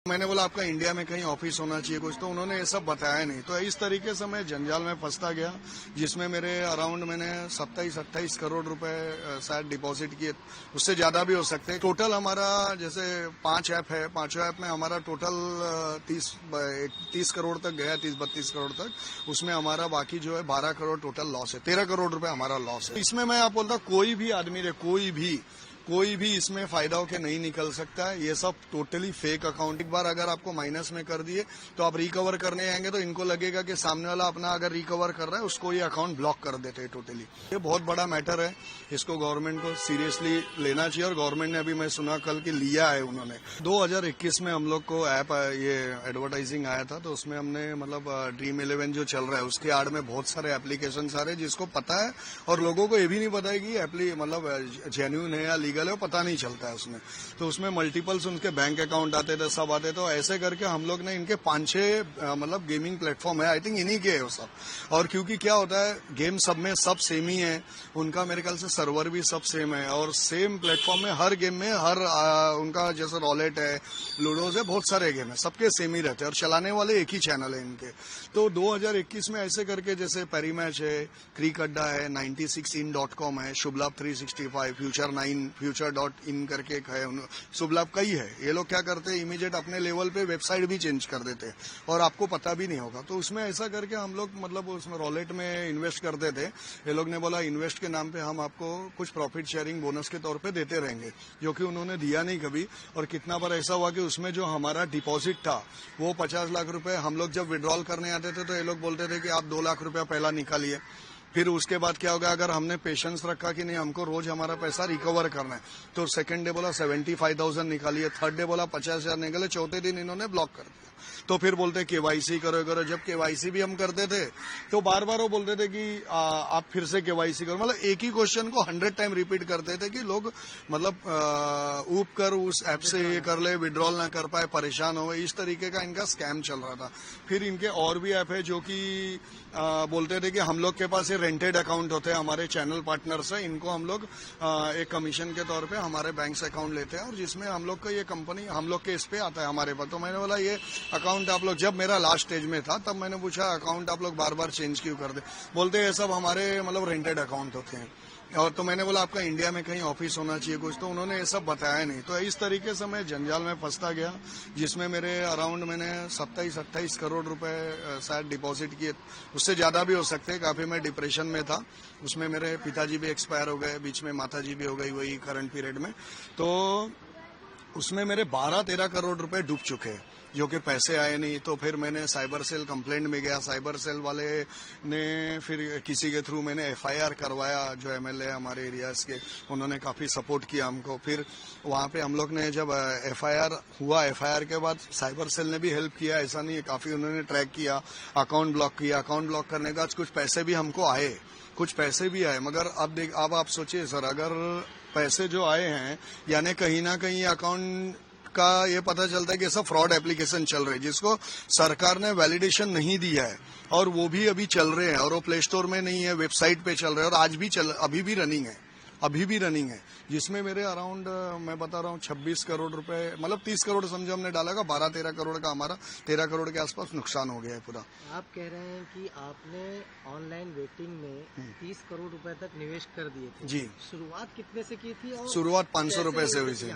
मैंने बोला आपका इंडिया में कहीं ऑफिस होना चाहिए कुछ, तो उन्होंने ये सब बताया नहीं। तो इस तरीके से मैं जंजाल में फंसता गया, जिसमें मेरे अराउंड मैंने 27-28 करोड़ रुपए शायद डिपॉजिट किए, उससे ज्यादा भी हो सकते हैं। टोटल हमारा जैसे 5 ऐप है, 5 ऐप में हमारा टोटल 30 करोड़ तक गया, 30-32 करोड़ तक। उसमें हमारा बाकी जो है 12 करोड़ टोटल लॉस है, 13 करोड़ रुपए हमारा लॉस है। इसमें मैं आप बोलता कोई भी आदमी रे, कोई भी इसमें फायदा होके नहीं निकल सकता है। ये सब टोटली फेक अकाउंट। एक बार अगर आपको माइनस में कर दिए तो आप रिकवर करने आएंगे तो इनको लगेगा कि सामने वाला अपना अगर रिकवर कर रहा है उसको ये अकाउंट ब्लॉक कर देते हैं टोटली। ये बहुत बड़ा मैटर है, इसको गवर्नमेंट को सीरियसली लेना चाहिए। और गवर्नमेंट ने अभी मैं सुना कल की लिया है उन्होंने। 2021 में हम लोग को ऐप ये एडवर्टाइजिंग आया था, तो उसमें हमने मतलब ड्रीम 11 जो चल रहा है उसके आड़ में बहुत सारे एप्लीकेशन आ रहे हैं जिसको पता है, और लोगों को ये भी नहीं पता है कि मतलब जेन्युइन है या लीगल है, वो पता नहीं चलता है उसमें। तो उसमें मल्टीपल्स उनके बैंक अकाउंट आते थे, सब आते। तो ऐसे करके हम लोग ने इनके 5-6 मतलब गेमिंग प्लेटफॉर्म है, आई थिंक इन्हीं के है वो सब। और क्योंकि क्या होता है, गेम सब में सब सेम ही है, उनका मेरे ख्याल से सर्वर भी सब सेम है, और सेम प्लेटफॉर्म में हर गेम में हर उनका जैसे रॉलेट है, लूडोज है, बहुत सारे गेम है, सबके सेम ही रहते हैं और चलाने वाले एक ही चैनल है इनके। तो 2021 में ऐसे करके जैसे पेरी मैच है, क्रिक अड्डा है, 96in.com है, शुभ लाभ 365, फ्यूचर.इन करके एक है, शुभ लाभ कई है। ये लोग क्या करते हैं, इमीडिएट अपने लेवल पे वेबसाइट भी चेंज कर देते हैं और आपको पता भी नहीं होगा। तो उसमें ऐसा करके हम लोग मतलब उसमें रॉलेट में इन्वेस्ट करते थे। ये लोग ने बोला इन्वेस्ट के नाम पे हम आपको कुछ प्रॉफिट शेयरिंग बोनस के तौर पे देते रहेंगे, जो कि उन्होंने दिया नहीं कभी। और कितना बार ऐसा हुआ कि उसमें जो हमारा डिपॉजिट था वो 50 लाख रुपए, हम लोग जब विड्रॉल करने आते थे तो ये लोग बोलते थे कि आप 2 लाख रुपया पहला निकालिए। फिर उसके बाद क्या होगा, अगर हमने पेशेंस रखा कि नहीं हमको रोज हमारा पैसा रिकवर करना है, तो सेकंड डे बोला 75,000 निकालिए, थर्ड डे बोला 50,000 निकाले, चौथे दिन इन्होंने ब्लॉक कर दिया। तो फिर बोलते केवाईसी करो। जब केवाईसी भी हम करते थे तो बार बार वो बोलते थे कि आप फिर से केवाईसी करो। मतलब एक ही क्वेश्चन को 100 टाइम रिपीट करते थे कि लोग मतलब ऊब कर उस ऐप से ये कर ले, विड्रॉल ना कर पाए, परेशान हो। इस तरीके का इनका स्कैम चल रहा था। फिर इनके और भी ऐप है जो कि बोलते थे कि हम लोग के पास ये रेंटेड अकाउंट होते हैं, हमारे चैनल पार्टनर्स है, इनको हम लोग एक कमीशन के तौर पे हमारे बैंक से अकाउंट लेते हैं, और जिसमें हम लोग का ये कंपनी हम लोग के इस पे आता है हमारे पास। तो मैंने बोला ये अकाउंट आप लोग, जब मेरा लास्ट स्टेज में था तब मैंने पूछा अकाउंट आप लोग बार बार चेंज क्यों कर दे। बोलते ये सब हमारे मतलब रेंटेड अकाउंट होते हैं। और तो मैंने बोला आपका इंडिया में कहीं ऑफिस होना चाहिए कुछ, तो उन्होंने ये सब बताया नहीं। तो इस तरीके से मैं जंजाल में फंसता गया, जिसमें मेरे अराउंड मैंने 27-28 करोड़ रुपए शायद डिपॉजिट किए, उससे ज्यादा भी हो सकते हैं। काफी मैं डिप्रेशन में था। उसमें मेरे पिताजी भी एक्सपायर हो गए, बीच में माताजी भी हो गई वही करंट पीरियड में। तो उसमें मेरे 12-13 करोड़ रुपए डूब चुके हैं, जो कि पैसे आए नहीं। तो फिर मैंने साइबर सेल कंप्लेंट में गया, साइबर सेल वाले ने फिर किसी के थ्रू मैंने एफआईआर करवाया, जो एमएलए हमारे एरियाज के, उन्होंने काफी सपोर्ट किया हमको। फिर वहां पे हम लोग ने जब एफआईआर हुआ, एफआईआर के बाद साइबर सेल ने भी हेल्प किया, ऐसा नहीं है, काफी उन्होंने ट्रैक किया, अकाउंट ब्लॉक किया। अकाउंट ब्लॉक करने के बाद कुछ पैसे भी हमको आए, मगर अब आप सोचिए सर, अगर पैसे जो आए हैं यानी कहीं ना कहीं अकाउंट का ये पता चलता है कि सब फ्रॉड एप्लीकेशन चल रहे हैं, जिसको सरकार ने वैलिडेशन नहीं दिया है, और वो भी अभी चल रहे हैं, और वो प्ले स्टोर में नहीं है, वेबसाइट पे चल रहे हैं, और अभी भी रनिंग है, जिसमें मेरे अराउंड मैं बता रहा हूँ 26 करोड़ रुपए, मतलब 30 करोड़ समझो हमने डाला का, 12-13 करोड़ का हमारा 13 करोड़ के आसपास नुकसान हो गया है पूरा। आप कह रहे हैं कि आपने ऑनलाइन वेटिंग में 30 करोड़ रुपए तक निवेश कर दिए थे। जी। शुरुआत कितने से की थी? और शुरुआत 500 रुपए से हुई थी।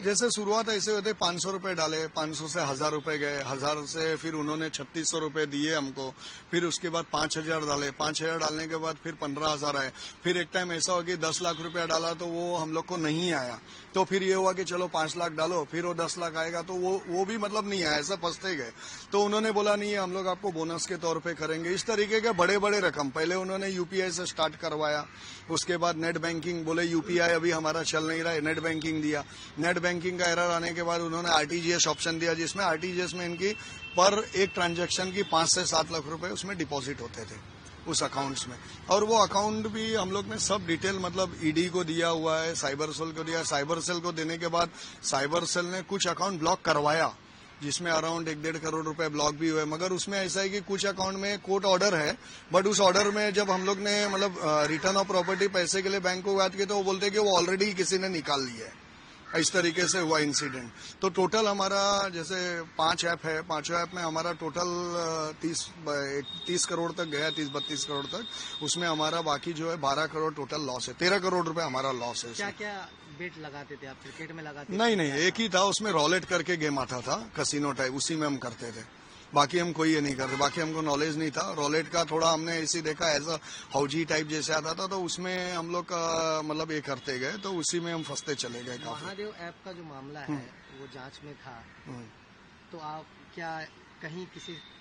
जैसे तक शुरुआत ऐसे हुए थे, 500 रुपए डाले, 500 से 1000 रुपए गए, 1000 से फिर उन्होंने 3600 रुपए दिए हमको, फिर उसके बाद 5000 डाले, 5000 डालने के बाद फिर 15,000 आए। फिर एक टाइम ऐसा हो कि 10 लाख रुपया डाला तो वो हम लोग को नहीं आया, तो फिर ये हुआ कि चलो 5 लाख डालो, फिर वो 10 लाख आएगा, तो वो भी मतलब नहीं आया, ऐसा फंसते गए। तो उन्होंने बोला नहीं हम लोग आपको बोनस के तौर पे करेंगे। इस तरीके के बड़े बड़े रकम, पहले उन्होंने यूपीआई से स्टार्ट करवाया, उसके बाद नेट बैंकिंग, बोले यूपीआई अभी हमारा चल नहीं रहा है, नेट बैंकिंग दिया। नेट बैंकिंग का एरर आने के बाद उन्होंने आरटीजीएस ऑप्शन दिया, जिसमें आरटीजीएस में इनकी पर एक ट्रांजैक्शन की 5 से 7 लाख रुपए उसमें डिपॉजिट होते थे उस अकाउंट्स में। और वो अकाउंट भी हम लोग ने सब डिटेल मतलब ईडी को दिया हुआ है, साइबर सेल को दिया। साइबर सेल को देने के बाद साइबर सेल ने कुछ अकाउंट ब्लॉक करवाया, जिसमें अराउंड 1-1.5 करोड़ रुपए ब्लॉक भी हुए। मगर उसमें ऐसा है कि कुछ अकाउंट में कोर्ट ऑर्डर है, बट उस ऑर्डर में जब हम लोग ने मतलब रिटर्न ऑफ प्रॉपर्टी पैसे के लिए बैंक को बात की, तो वो बोलते हैं कि वो ऑलरेडी किसी ने निकाल लिया है। इस तरीके से हुआ इंसिडेंट। तो टोटल हमारा जैसे 5 ऐप है, 5 ऐप में हमारा टोटल 30 करोड़ तक गया, 30-32 करोड़ तक। उसमें हमारा बाकी जो है 12 करोड़ टोटल लॉस है, 13 करोड़ रुपए हमारा लॉस है। क्या क्या बेट लगाते थे आप? क्रिकेट में लगाते थे? नहीं, एक ही था, उसमें रॉलेट करके गेम आता था, कसिनो टाइप, उसी में हम करते थे। बाकी हम कोई ये नहीं करते, बाकी हमको नॉलेज नहीं था। रॉलेट का थोड़ा हमने इसी देखा, एज अ हौजी टाइप जैसे आता था, तो उसमें हम लोग मतलब ये करते गए, तो उसी में हम फंसते चले गए काफी। महादेव ऐप का जो मामला है वो जांच में था, तो आप क्या कहीं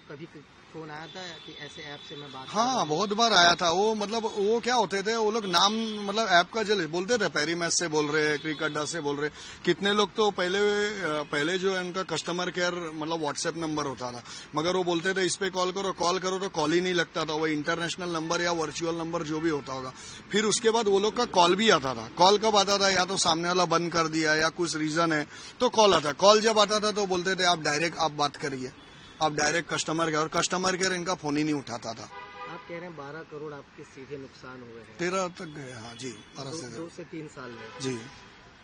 कभी फोन आया था कि ऐसे ऐप से मैं बात? हाँ, बहुत बार आया था। वो मतलब वो क्या होते थे, वो लोग नाम मतलब ऐप का जल बोलते थे, पेरी मैच से बोल रहे, क्रिकेट से बोल रहे। कितने लोग तो पहले जो है उनका कस्टमर केयर मतलब व्हाट्सएप नंबर होता था, मगर वो बोलते थे इस पे कॉल करो तो कॉल ही नहीं लगता था। वो इंटरनेशनल नंबर या वर्चुअल नंबर जो भी होता होगा। फिर उसके बाद वो लोग का कॉल भी आता था। कॉल कब आता था? या तो सामने वाला बंद कर दिया या कुछ रीजन है तो कॉल आता। कॉल जब आता था तो बोलते थे आप डायरेक्ट आप बात करिए, आप डायरेक्ट कस्टमर केयर, और कस्टमर केयर इनका फोन ही नहीं उठाता था। आप कह रहे हैं 12 करोड़ आपके सीधे नुकसान हुए हैं? 13 तक गए। हाँ जी, 2 से 3 साल में जी।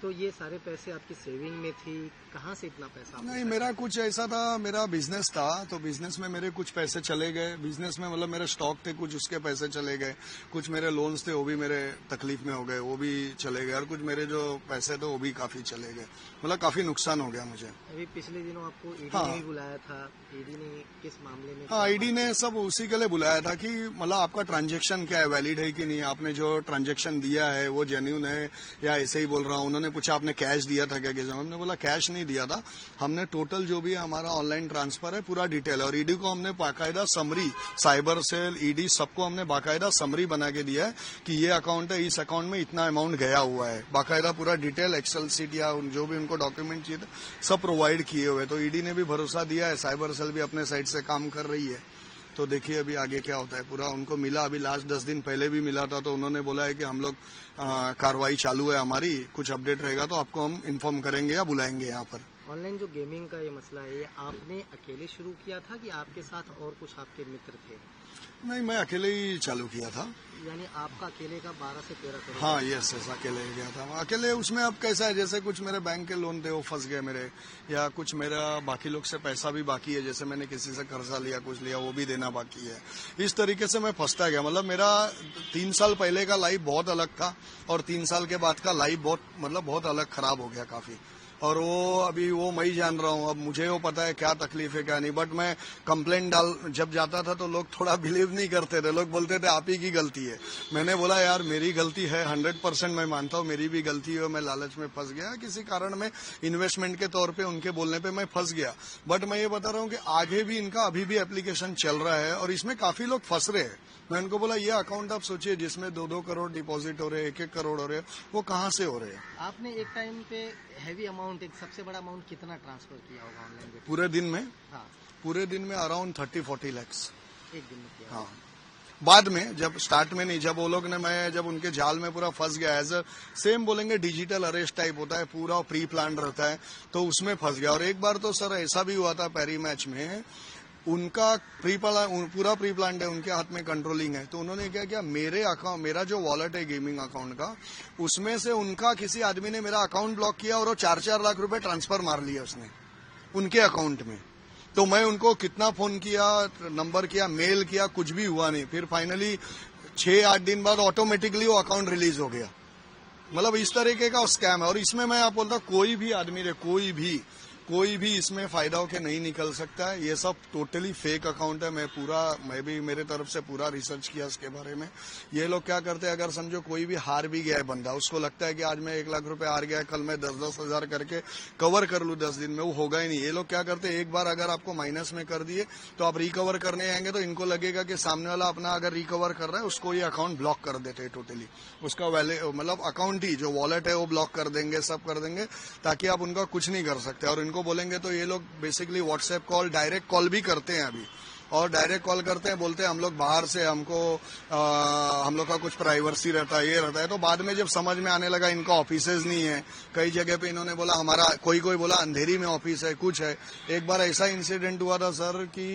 तो ये सारे पैसे आपकी सेविंग में थी? कहाँ से इतना पैसा? नहीं, मेरा कुछ ऐसा था, मेरा बिजनेस था, तो बिजनेस में मेरे कुछ पैसे चले गए। बिजनेस में मतलब मेरे स्टॉक थे कुछ, उसके पैसे चले गए। कुछ मेरे लोन्स थे वो भी मेरे तकलीफ में हो गए, वो भी चले गए। और कुछ मेरे जो पैसे थे वो भी काफी चले गए। मतलब काफी नुकसान हो गया मुझे। अभी पिछले दिनों आपको ईडी हाँ। ने भी बुलाया था, ईडी ने किस मामले में? हाँ, ईडी ने सब उसी के लिए बुलाया था कि मतलब आपका ट्रांजैक्शन क्या है, वैलिड है कि नहीं, आपने जो ट्रांजैक्शन दिया है वो जेन्युइन है या ऐसे ही बोल रहा हूँ। उन्होंने पूछा आपने कैश दिया था क्या? हमने बोला कैश नहीं दिया था, हमने टोटल जो भी हमारा ऑनलाइन ट्रांसफर है पूरा डिटेल है। और ईडी को हमने बाकायदा समरी, साइबर सेल, ईडी सबको हमने बाकायदा समरी बना के दिया है कि ये अकाउंट है, इस अकाउंट में इतना अमाउंट गया हुआ है। बाकायदा पूरा डिटेल एक्सेल शीट या जो भी उनको डॉक्यूमेंट चाहिए थे सब प्रोवाइड किए हुए। तो ईडी ने भी भरोसा दिया है, साइबर सेल भी अपने साइड से काम कर रही है। तो देखिए अभी आगे क्या होता है। पूरा उनको मिला, अभी लास्ट 10 दिन पहले भी मिला था, तो उन्होंने बोला है कि हम लोग कार्रवाई चालू है हमारी, कुछ अपडेट रहेगा तो आपको हम इन्फॉर्म करेंगे या बुलाएंगे यहाँ पर। ऑनलाइन जो गेमिंग का ये मसला है, ये आपने अकेले शुरू किया था कि आपके साथ और कुछ आपके मित्र थे? नहीं, मैं अकेले ही चालू किया था। यानी आपका अकेले का 12 से 13 करोड़? हाँ, यस, अकेले ही गया था अकेले। उसमें अब कैसा है, जैसे कुछ मेरे बैंक के लोन थे वो फंस गए मेरे, या कुछ मेरा बाकी लोग से पैसा भी बाकी है, जैसे मैंने किसी से कर्जा लिया, कुछ लिया, वो भी देना बाकी है। इस तरीके से मैं फंसता गया। मतलब मेरा 3 साल पहले का लाइफ बहुत अलग था और 3 साल के बाद का लाइफ बहुत अलग खराब हो गया काफी। और वो अभी वो मैं ही जान रहा हूँ, अब मुझे वो पता है क्या तकलीफ है क्या नहीं। बट मैं कंप्लेंट जब जाता था तो लोग थोड़ा बिलीव नहीं करते थे, लोग बोलते थे आप ही की गलती है। मैंने बोला यार मेरी गलती है, 100% मैं मानता हूँ मेरी भी गलती है। मैं लालच में फंस गया, किसी कारण में इन्वेस्टमेंट के तौर पे उनके बोलने पे मैं फंस गया। बट मैं ये बता रहा हूँ कि आगे भी इनका अभी भी एप्लीकेशन चल रहा है और इसमें काफी लोग फंस रहे हैं। मैं इनको बोला ये अकाउंट आप सोचिए जिसमें 2-2 करोड़ डिपॉजिट हो रहे हैं, 1-1 करोड़ हो रहे हैं, वो कहाँ से हो रहे हैं? आपने एक टाइम पे हैवी अमाउंट, एक सबसे बड़ा अमाउंट कितना ट्रांसफर किया होगा ऑनलाइन? पूरे दिन में? हाँ, पूरे दिन में अराउंड 30-40 लैक्स। एक दिन में किया? हाँ, बाद में, जब स्टार्ट में नहीं, जब वो लोग ने, मैं जब उनके जाल में पूरा फंस गया, एज सेम बोलेंगे डिजिटल अरेस्ट टाइप होता है, पूरा प्री प्लान रहता है, तो उसमें फंस गया। और एक बार तो सर ऐसा भी हुआ था पैरी मैच में, उनका पूरा प्री प्लान है, उनके हाथ में कंट्रोलिंग है, तो उन्होंने क्या किया, मेरा जो वॉलेट है गेमिंग अकाउंट का, उसमें से उनका किसी आदमी ने मेरा अकाउंट ब्लॉक किया और वो 4-4 लाख रुपए ट्रांसफर मार लिया उसने उनके अकाउंट में। तो मैं उनको कितना फोन किया, नंबर किया, मेल किया, कुछ भी हुआ नहीं। फिर फाइनली 6-8 दिन बाद ऑटोमेटिकली वो अकाउंट रिलीज हो गया। मतलब इस तरीके का स्कैम है। और इसमें मैं आप बोलता कोई भी आदमी रहे, कोई भी इसमें फायदा होकर नहीं निकल सकता है। ये सब टोटली फेक अकाउंट है। मैं भी मेरे तरफ से पूरा रिसर्च किया इसके बारे में। ये लोग क्या करते हैं, अगर समझो कोई भी हार भी गया है बंदा, उसको लगता है कि आज मैं 1 लाख रुपए हार गया, कल मैं 10-10 हजार करके कवर कर लूं 10 दिन में, वो होगा ही नहीं। ये लोग क्या करते हैं, एक बार अगर आपको माइनस में कर दिए तो आप रिकवर करने आएंगे तो इनको लगेगा कि सामने वाला अपना अगर रिकवर कर रहा है, उसको ये अकाउंट ब्लॉक कर देते हैं टोटली। उसका मतलब अकाउंट ही जो वॉलेट है वो ब्लॉक कर देंगे, सब कर देंगे, ताकि आप उनका कुछ नहीं कर सकते। और इनको बोलेंगे तो ये लोग basically WhatsApp call, direct call भी करते हैं अभी। और डायरेक्ट कॉल करते हैं, बोलते हैं हम लोग बाहर से, हम लोग का कुछ प्राइवेसी रहता है, ये रहता है। तो बाद में जब समझ में आने लगा इनका ऑफिसेज नहीं है, कई जगह पे इन्होंने बोला हमारा, कोई बोला अंधेरी में ऑफिस है, कुछ है। एक बार ऐसा इंसिडेंट हुआ था सर कि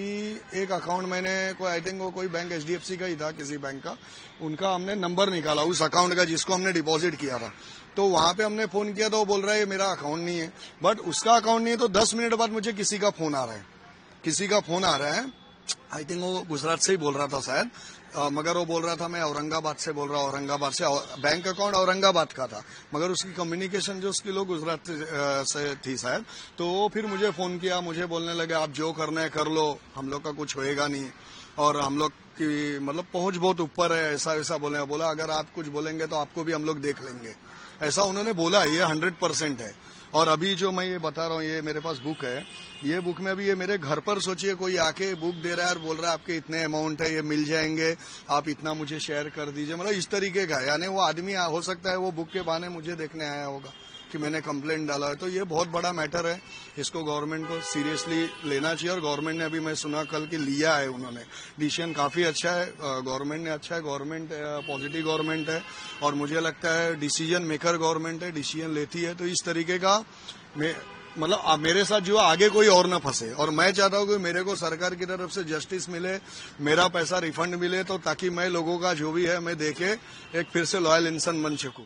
एक अकाउंट मैंने आई थिंक वो कोई बैंक HDFC का ही था, किसी बैंक का, उनका हमने नंबर निकाला उस अकाउंट का जिसको हमने डिपॉजिट किया था। तो वहां पे हमने फोन किया तो वो बोल रहा है ये मेरा अकाउंट नहीं है, बट उसका अकाउंट नहीं है। तो 10 मिनट बाद मुझे किसी का फोन आ रहा है, आई थिंक वो गुजरात से ही बोल रहा था शायद, मगर वो बोल रहा था मैं औरंगाबाद से बोल रहा हूँ, औरंगाबाद से, बैंक अकाउंट औरंगाबाद का था, मगर उसकी कम्युनिकेशन जो उसकी लोग गुजरात से थी शायद। तो फिर मुझे फोन किया, मुझे बोलने लगे आप जो करना है कर लो, हम लोग का कुछ होएगा नहीं, और हम लोग की मतलब पहुंच बहुत ऊपर है, ऐसा वैसा बोला अगर आप कुछ बोलेंगे तो आपको भी हम लोग देख लेंगे, ऐसा उन्होंने बोला। ये 100% है। और अभी जो मैं ये बता रहा हूँ, ये मेरे पास बुक है, ये बुक में भी ये मेरे घर पर सोचिए कोई आके बुक दे रहा है और बोल रहा है आपके इतने अमाउंट है, ये मिल जाएंगे, आप इतना मुझे शेयर कर दीजिए, मतलब इस तरीके का। यानी वो आदमी हो सकता है वो बुक के बहाने मुझे देखने आया होगा कि मैंने कंप्लेंट डाला है। तो ये बहुत बड़ा मैटर है, इसको गवर्नमेंट को सीरियसली लेना चाहिए। और गवर्नमेंट ने अभी मैं सुना कल कि लिया है उन्होंने डिसीजन, काफी अच्छा है, गवर्नमेंट ने अच्छा है, गवर्नमेंट पॉजिटिव गवर्नमेंट है, और मुझे लगता है डिसीजन मेकर गवर्नमेंट है, डिसीजन लेती है। तो इस तरीके का मतलब मेरे साथ जो आगे कोई और न फंसे, और मैं चाहता हूँ कि मेरे को सरकार की तरफ से जस्टिस मिले, मेरा पैसा रिफंड मिले, तो ताकि मैं लोगों का जो भी है मैं देके एक फिर से लॉयल इंसान बन सकूं।